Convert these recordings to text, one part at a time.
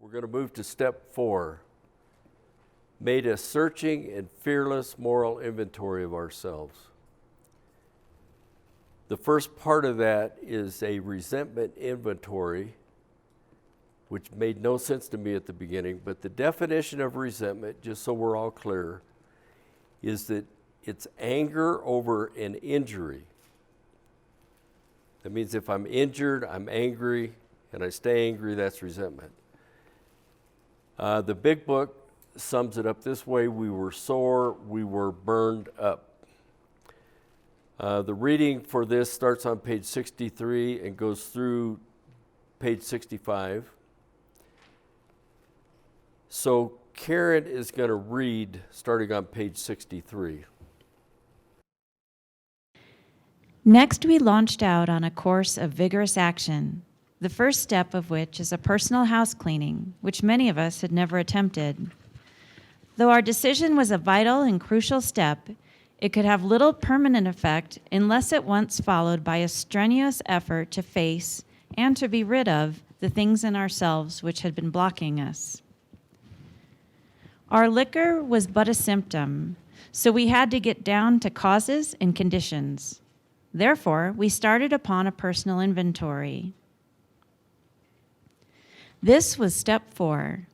We're going to move to step 4. Made a searching and fearless moral inventory of ourselves. The first part of that is a resentment inventory, which made no sense to me at the beginning, but the definition of resentment, just so we're all clear, is that it's anger over an injury. That means if I'm injured, I'm angry, and I stay angry, that's resentment. The big book sums it up this way: we were sore, we were burned up. The reading for this starts on page 63 and goes through page 65. So Karen is going to read starting on page 63. Next, we launched out on a course of vigorous action, the first step of which is a personal house cleaning, which many of us had never attempted. Though our decision was a vital and crucial step, it could have little permanent effect unless at once followed by a strenuous effort to face and to be rid of the things in ourselves which had been blocking us. Our liquor was but a symptom, so we had to get down to causes and conditions. Therefore, we started upon a personal inventory. This was step 4.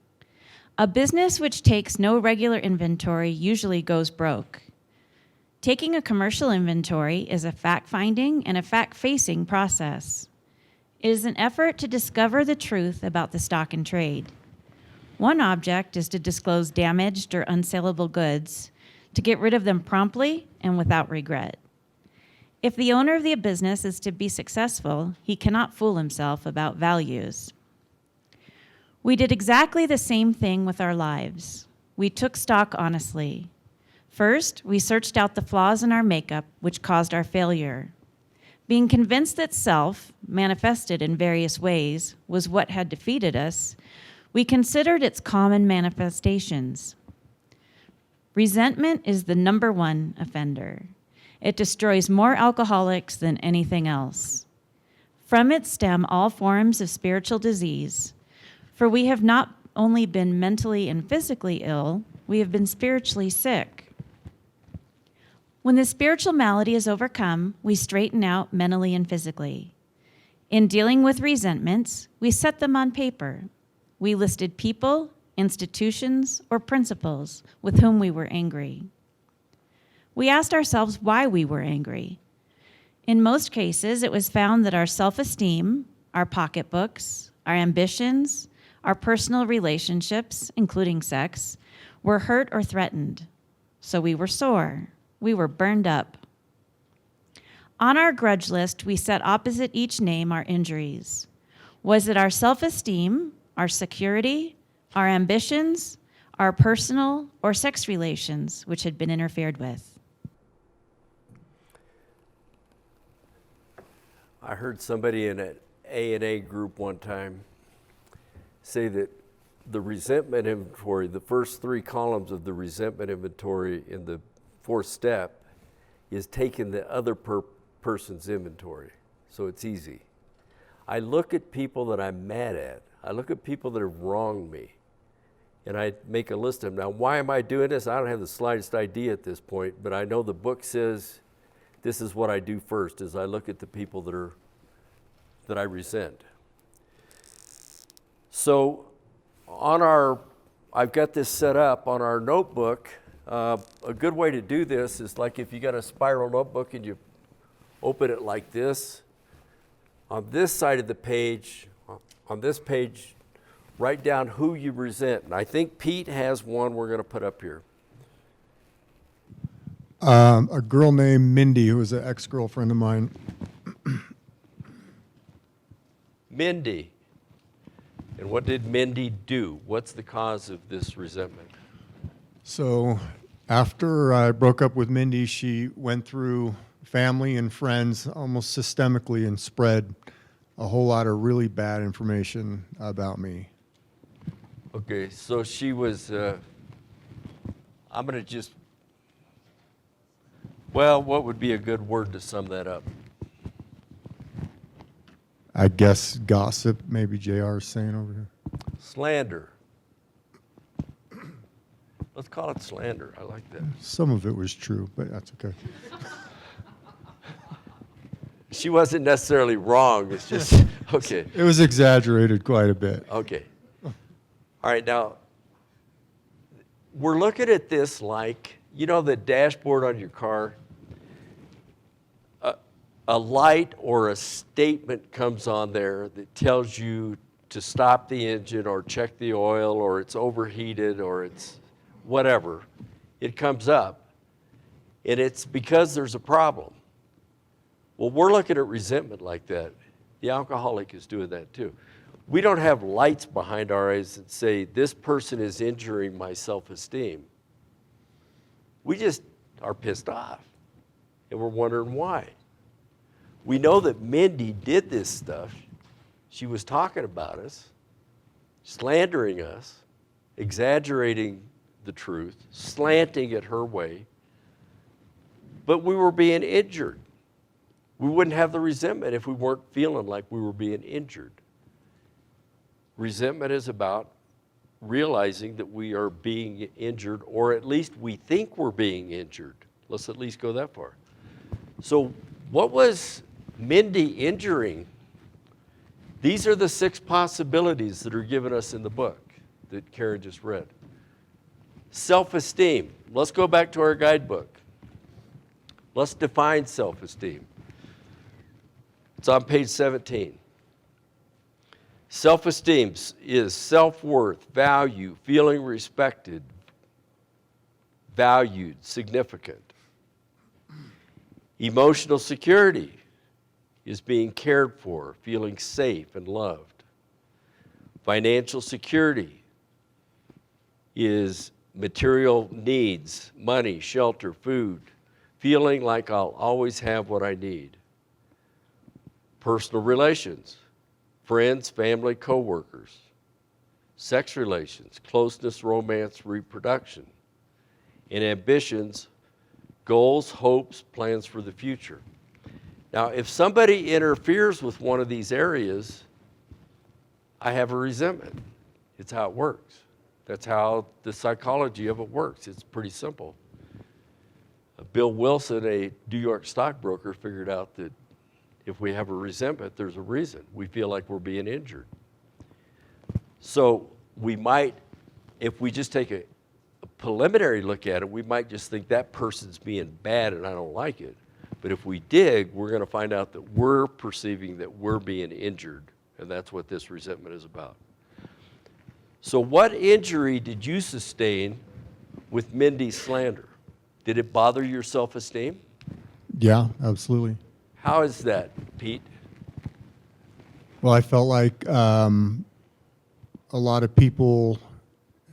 A business which takes no regular inventory usually goes broke. Taking a commercial inventory is a fact-finding and a fact-facing process. It is an effort to discover the truth about the stock in trade. One object is to disclose damaged or unsaleable goods, to get rid of them promptly and without regret. If the owner of the business is to be successful, he cannot fool himself about values. We did exactly the same thing with our lives. We took stock honestly. First, we searched out the flaws in our makeup which caused our failure. Being convinced that self, manifested in various ways, was what had defeated us, we considered its common manifestations. Resentment is the number one offender. It destroys more alcoholics than anything else. From it stem all forms of spiritual disease, for we have not only been mentally and physically ill, we have been spiritually sick. When the spiritual malady is overcome, we straighten out mentally and physically. In dealing with resentments, we set them on paper. We listed people, institutions, or principles with whom we were angry. We asked ourselves why we were angry. In most cases, it was found that our self-esteem, our pocketbooks, our ambitions, our personal relationships, including sex, were hurt or threatened. So we were sore. We were burned up. On our grudge list, we set opposite each name our injuries. Was it our self-esteem, our security, our ambitions, our personal or sex relations which had been interfered with? I heard somebody in an A&A group one time say that the resentment inventory, the first 3 columns of the resentment inventory in the 4th step, is taking the other person's inventory. So it's easy. I look at people that I'm mad at. I look at people that have wronged me, and I make a list of them. Now, why am I doing this? I don't have the slightest idea at this point, but I know the book says this is what I do first, is I look at the people that I resent. So I've got this set up on our notebook. A good way to do this is like if you got a spiral notebook and you open it like this. On this side of the page, on this page, write down who you resent. And I think Pete has one we're going to put up here. A girl named Mindy, who was an ex-girlfriend of mine. Mindy. And what did Mindy do? What's the cause of this resentment? So after I broke up with Mindy, she went through family and friends almost systemically and spread a whole lot of really bad information about me. Okay, so she was, I'm going to just, well, what would be a good word to sum that up? I guess gossip, maybe JR is saying over here. Slander. Let's call it slander. I like that. Some of it was true, but that's okay. She wasn't necessarily wrong. It's just, okay. It was exaggerated quite a bit. Okay. All right, now, we're looking at this like, you know, the dashboard on your car? A light or a statement comes on there that tells you to stop the engine or check the oil or it's overheated or it's whatever. It comes up, and it's because there's a problem. Well, we're looking at resentment like that. The alcoholic is doing that too. We don't have lights behind our eyes that say, this person is injuring my self-esteem. We just are pissed off, and we're wondering why. We know that Mindy did this stuff. She was talking about us, slandering us, exaggerating the truth, slanting it her way, but we were being injured. We wouldn't have the resentment if we weren't feeling like we were being injured. Resentment is about realizing that we are being injured, or at least we think we're being injured. Let's at least go that far. So what was Mindy injuring? These are the 6 possibilities that are given us in the book that Karen just read. Self-esteem. Let's go back to our guidebook. Let's define self-esteem. It's on page 17. Self-esteem is self-worth, value, feeling respected, valued, significant. Emotional security is being cared for, feeling safe and loved. Financial security is material needs, money, shelter, food, feeling like I'll always have what I need. Personal relations, friends, family, coworkers. Sex relations, closeness, romance, reproduction. And ambitions, goals, hopes, plans for the future. Now, if somebody interferes with one of these areas, I have a resentment. It's how it works. That's how the psychology of it works. It's pretty simple. Bill Wilson, a New York stockbroker, figured out that if we have a resentment, there's a reason. We feel like we're being injured. So we might, if we just take a preliminary look at it, we might just think that person's being bad and I don't like it. But if we dig, we're going to find out that we're perceiving that we're being injured, and that's what this resentment is about. So what injury did you sustain with Mindy's slander? Did it bother your self-esteem? Yeah, absolutely. How is that, Pete? Well, I felt like a lot of people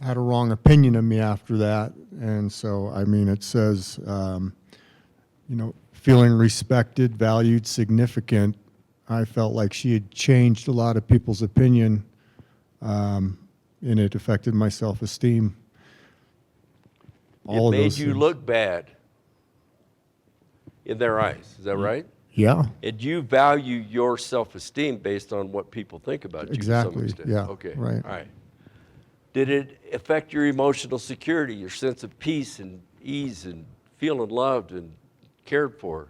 had a wrong opinion of me after that. And so, I mean, it says, feeling respected, valued, significant. I felt like she had changed a lot of people's opinion, and it affected my self-esteem. It made you look bad in their eyes. Is that right? Yeah. And you value your self-esteem based on what people think about you. Exactly. To some extent. Yeah. Okay. Right. All right. Did it affect your emotional security, your sense of peace and ease and feeling loved and cared for?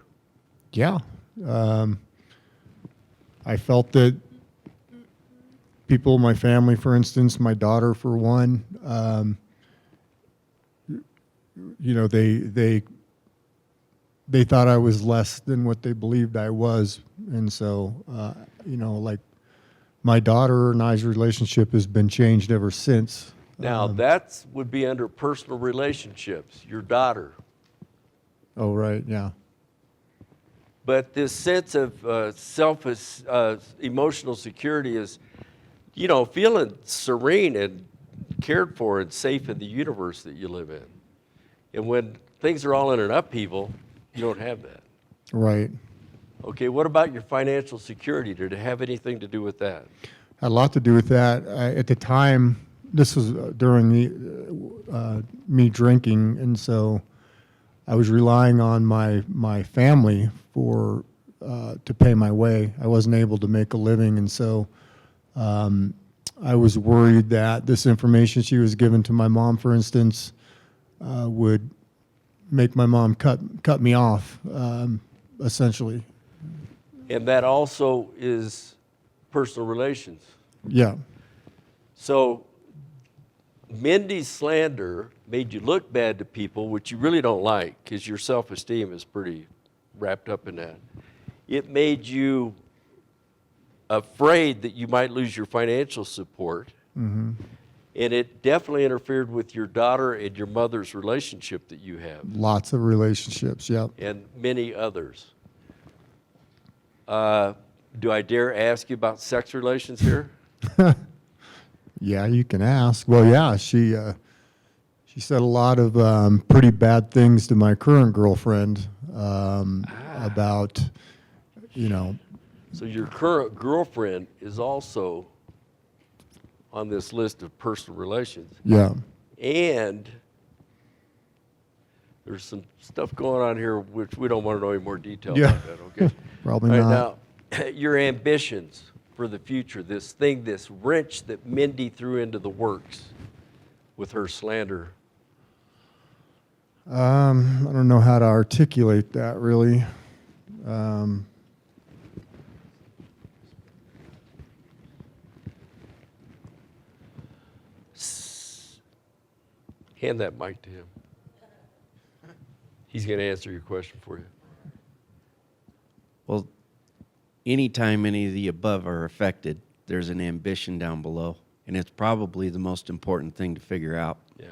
Yeah. I felt that people, my family, for instance, my daughter, for one, they thought I was less than what they believed I was. And so, like my daughter and I's relationship has been changed ever since. Now, that would be under personal relationships, your daughter. Oh, right, yeah. But this sense of emotional security is, feeling serene and cared for and safe in the universe that you live in. And when things are all in an upheaval, you don't have that. Right. Okay, what about your financial security? Did it have anything to do with that? Had a lot to do with that. At the time, this was during me drinking, and so I was relying on my family to pay my way. I wasn't able to make a living, and so I was worried that this information she was given to my mom, for instance, would make my mom cut me off, essentially. And that also is personal relations. Yeah. So Mindy's slander made you look bad to people, which you really don't like because your self-esteem is pretty wrapped up in that. It made you afraid that you might lose your financial support. Mm-hmm. And it definitely interfered with your daughter and your mother's relationship that you have. Lots of relationships, yep. And many others. Do I dare ask you about sex relations here? Yeah, you can ask. Well, yeah, she said a lot of pretty bad things to my current girlfriend about, you know. So your current girlfriend is also on this list of personal relations. Yeah. And there's some stuff going on here which we don't want to know any more detail Yeah. about that, okay? Probably All right, not. now, your ambitions for the future, this thing, this wrench that Mindy threw into the works with her slander. I don't know how to articulate that, really. Hand that mic to him. He's going to answer your question for you. Well, anytime any of the above are affected, there's an ambition down below, and it's probably the most important thing to figure out. Yeah.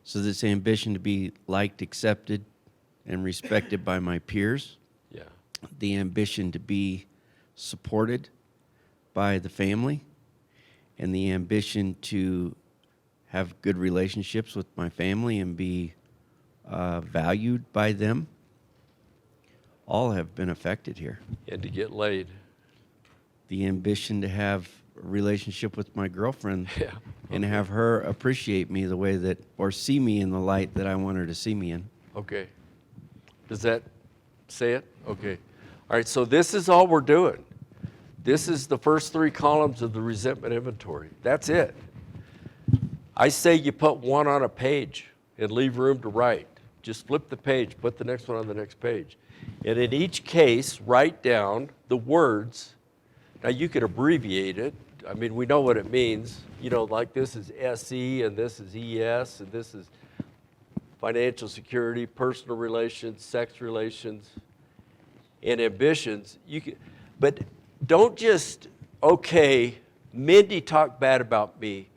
So this ambition to be liked, accepted, and respected by my peers, Yeah. the ambition to be supported by the family, and the ambition to have good relationships with my family and be valued by them, all have been affected here. And to get laid. The ambition to have a relationship with my girlfriend Yeah. and have her appreciate me the way that, or see me in the light that I want her to see me in. Okay. Does that say it? Okay. All right, so this is all we're doing. This is the first 3 columns of the resentment inventory. That's it. I say you put one on a page and leave room to write. Just flip the page, put the next one on the next page. And in each case, write down the words. Now you could abbreviate it. I mean, we know what it means. You know, like this is SE and this is ES and this is financial security, personal relations, sex relations, and ambitions. But don't just, okay, Mindy talked bad about me.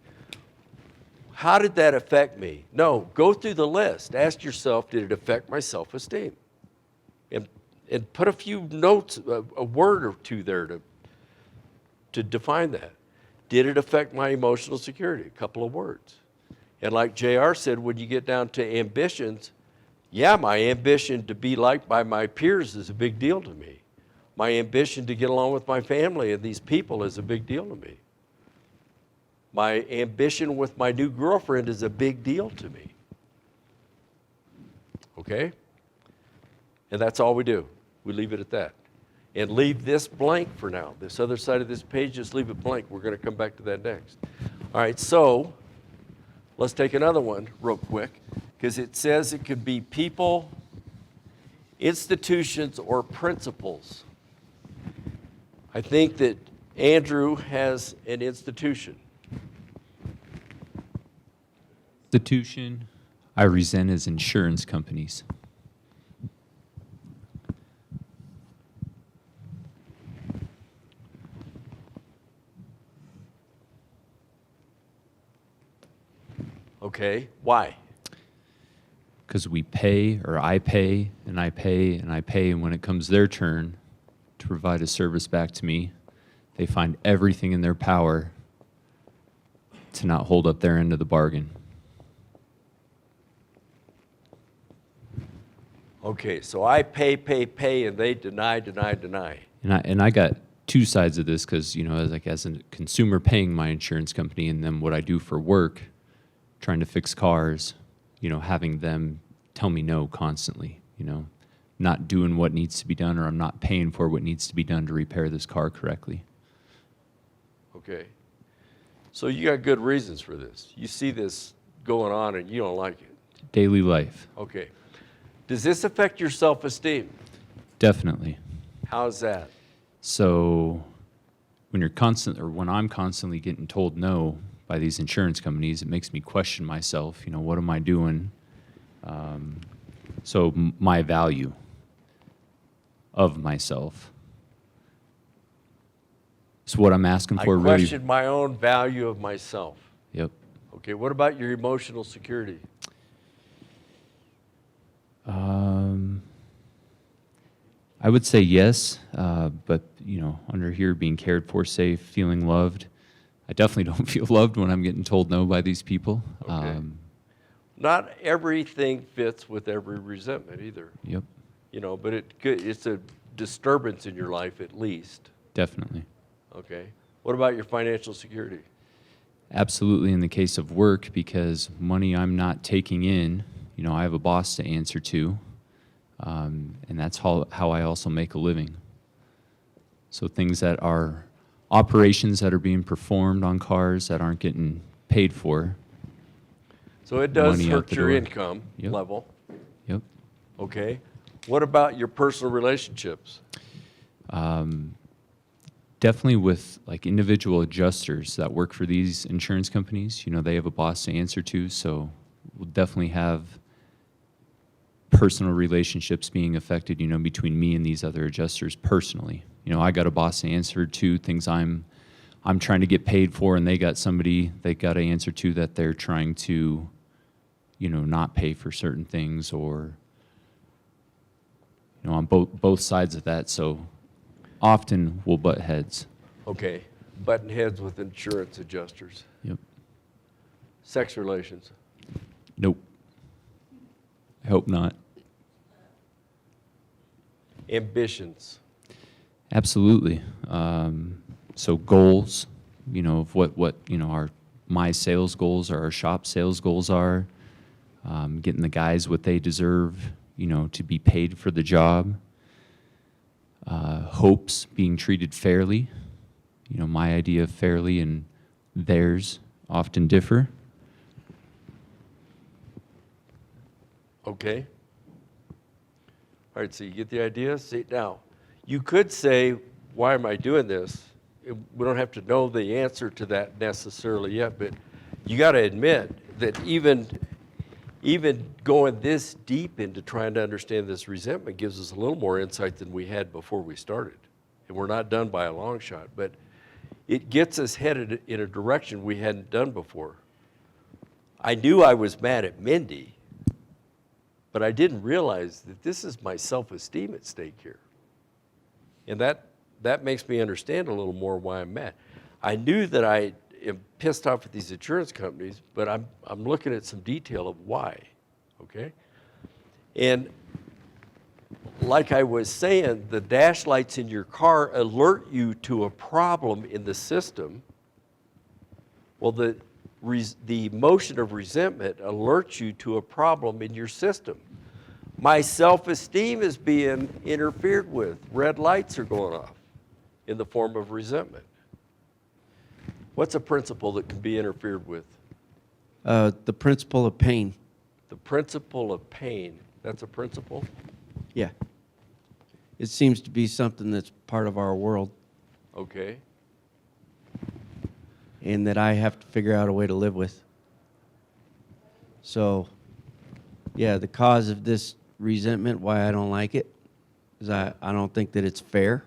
How did that affect me? No, go through the list. Ask yourself, did it affect my self-esteem? And put a few notes, a word or two there to define that. Did it affect my emotional security? A couple of words. And like JR said, when you get down to ambitions, yeah, my ambition to be liked by my peers is a big deal to me. My ambition to get along with my family and these people is a big deal to me. My ambition with my new girlfriend is a big deal to me. Okay? And that's all we do. We leave it at that. And leave this blank for now. This other side of this page, just leave it blank. We're going to come back to that next. All right, so let's take another one real quick, because it says it could be people, institutions, or principles. I think that Andrew has an institution. Institution I resent is insurance companies. Okay, why? Because we pay, or I pay, and I pay, and I pay, and when it comes their turn to provide a service back to me, they find everything in their power to not hold up their end of the bargain. Okay, so I pay, and they deny. And I got 2 sides of this because, you know, as a consumer paying my insurance company, and then what I do for work, trying to fix cars, you know, having them tell me no constantly, you know, not doing what needs to be done, or I'm not paying for what needs to be done to repair this car correctly. Okay. So you got good reasons for this. You see this going on and you don't like it. Daily life, Okay. Does this affect your self-esteem? definitely. How's that? So when I'm constantly getting told no by these insurance companies, it makes me question myself. What am I doing? My value of myself. It's what I'm asking I for, really. question my own value of myself. Yep. Okay, what about your emotional security? I would say yes, but under here, being cared for, safe, feeling loved. I definitely don't feel loved when I'm getting told no by these people. Okay. Not everything fits with every resentment either. Yep, But it's a disturbance in your life at least. definitely. Okay. What about your financial security? Absolutely in the case of work, because money I'm not taking in, I have a boss to answer to, and that's how I also make a living. So things that are operations that are being performed on cars that aren't getting paid for. So it does Money out hurt the your door. income Yep. level. Yep. Okay. What about your personal relationships? Definitely with like individual adjusters that work for these insurance companies, they have a boss to answer to, so we'll definitely have personal relationships being affected, between me and these other adjusters personally. I got a boss to answer to, things I'm trying to get paid for, and they got somebody they got to answer to that they're trying to, not pay for certain things, or on both sides of that. So often we'll butt heads. Okay. Button heads with insurance adjusters. Yep. Sex relations. Nope. I hope not. Ambitions. Absolutely. So goals, of what my sales goals or our shop sales goals are, getting the guys what they deserve, to be paid for the job. Hopes being treated fairly. My idea of fairly and theirs often differ. Okay. All right, so you get the idea? See, now, you could say, why am I doing this? We don't have to know the answer to that necessarily yet, but you got to admit that even going this deep into trying to understand this resentment gives us a little more insight than we had before we started. And we're not done by a long shot, but it gets us headed in a direction we hadn't done before. I knew I was mad at Mindy, but I didn't realize that this is my self-esteem at stake here. And that makes me understand a little more why I'm mad. I knew that I am pissed off at these insurance companies, but I'm looking at some detail of why, okay? And like I was saying, the dash lights in your car alert you to a problem in the system. Well, the emotion of resentment alerts you to a problem in your system. My self-esteem is being interfered with. Red lights are going off in the form of resentment. What's a principle that can be interfered with? The principle of pain. The principle of pain. That's a principle? Yeah. It seems to be something that's part of our world, Okay. and that I have to figure out a way to live with. So, yeah, the cause of this resentment, why I don't like it, is I don't think that it's fair.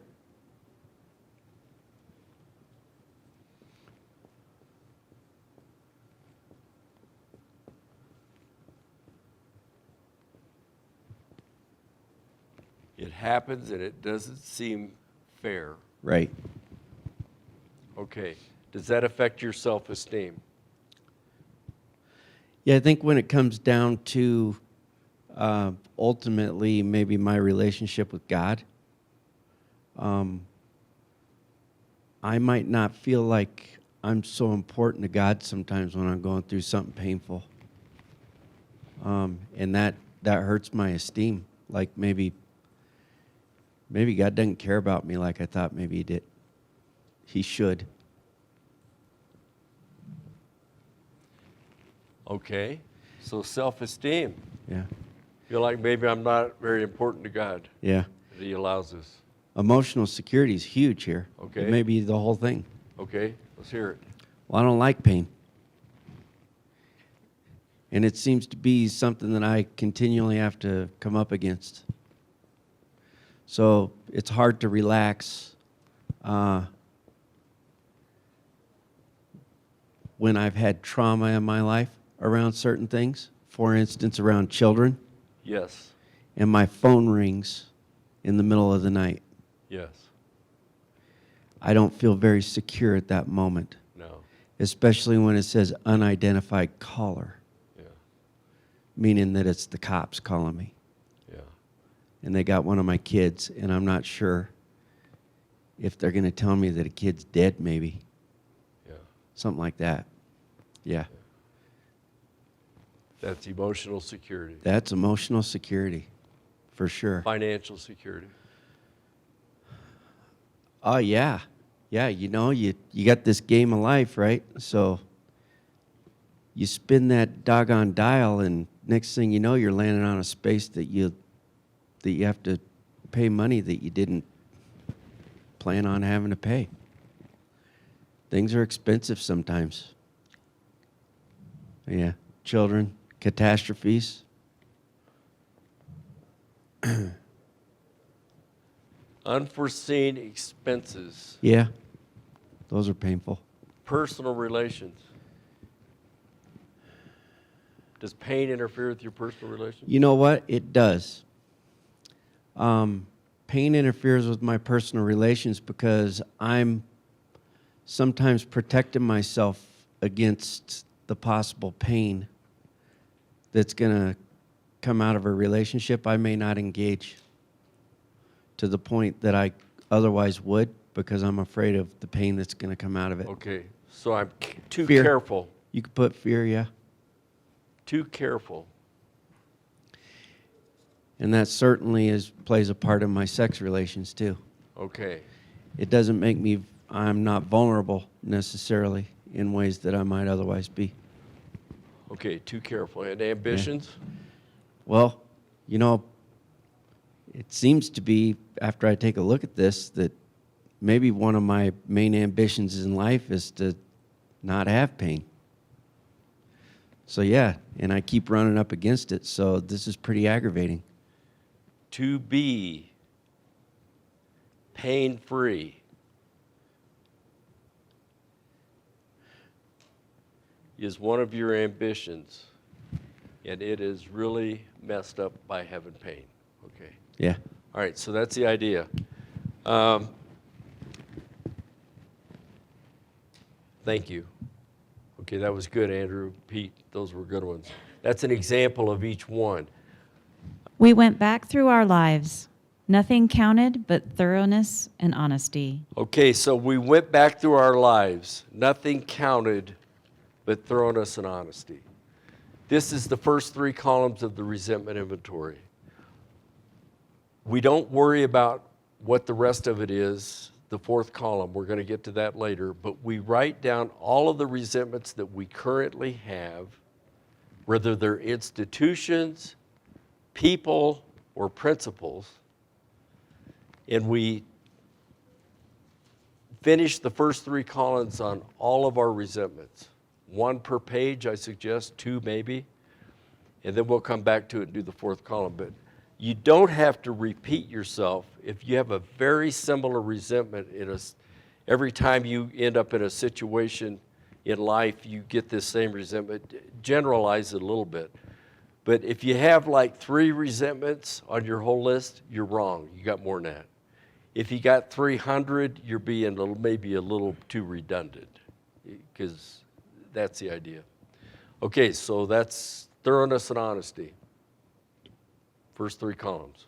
It happens and it doesn't seem fair. Right. Okay. Does that affect your self-esteem? Yeah, I think when it comes down to ultimately maybe my relationship with God, I might not feel like I'm so important to God sometimes when I'm going through something painful. And that hurts my esteem. Like maybe God doesn't care about me like I thought maybe he did. He should. Okay, so self-esteem. Yeah. Feel like maybe I'm not very important to God, Yeah. that He allows us. Emotional security is huge here. Okay. It may be the whole thing. Okay, let's hear it. Well, I don't like pain. And it seems to be something that I continually have to come up against. So it's hard to relax when I've had trauma in my life around certain things. For instance, around children. Yes, And my phone rings in the middle of the night. yes, I don't feel very secure at that moment, no, especially when it says unidentified caller, yeah, meaning that it's the cops calling me. yeah. And they got one of my kids, and I'm not sure if they're going to tell me that a kid's dead, maybe. Yeah. Something like that. Yeah. That's emotional security. That's emotional security, for sure. Financial security. Oh, yeah. Yeah, you know, you got this game of life, right? So you spin that doggone dial, and next thing you know, you're landing on a space that you have to pay money that you didn't plan on having to pay. Things are expensive sometimes. Yeah, children, catastrophes. Unforeseen expenses. Yeah, those are painful. Personal relations. Does pain interfere with your personal relations? You know what? It does. Pain interferes with my personal relations because I'm sometimes protecting myself against the possible pain that's going to come out of a relationship I may not engage to the point that I otherwise would, because I'm afraid of the pain that's going to come out of it. Okay, so I'm too Fear. careful. You could put fear, yeah. Too careful. And that certainly plays a part in my sex relations too. Okay, It doesn't make me, I'm not vulnerable necessarily in ways that I might otherwise be. okay, too careful. And ambitions? Well, you know, it seems to be, after I take a look at this, that maybe one of my main ambitions in life is to not have pain. So yeah, and I keep running up against it, so this is pretty aggravating. To be pain-free. Is one of your ambitions, and it is really messed up by having pain. Okay. Yeah. All right, so that's the idea. Thank you. Okay, that was good, Andrew, Pete. Those were good ones. That's an example of each one. We went back through our lives. Nothing counted but thoroughness and honesty. Okay, so we went back through our lives. Nothing counted but thoroughness and honesty. This is the first three columns of the resentment inventory. We don't worry about what the rest of it is, the fourth column. We're going to get to that later. But we write down all of the resentments that we currently have, whether they're institutions, people, or principles. And we finish the first three columns on all of our resentments. One per page, I suggest, two maybe. And then we'll come back to it and do the fourth column. But you don't have to repeat yourself. If you have a very similar resentment, every time you end up in a situation in life, you get this same resentment. Generalize it a little bit. But if you have like 3 resentments on your whole list, you're wrong. You got more than that. If you got 300, you're being maybe a little too redundant, because that's the idea. Okay, so that's thoroughness and honesty. First 3 columns.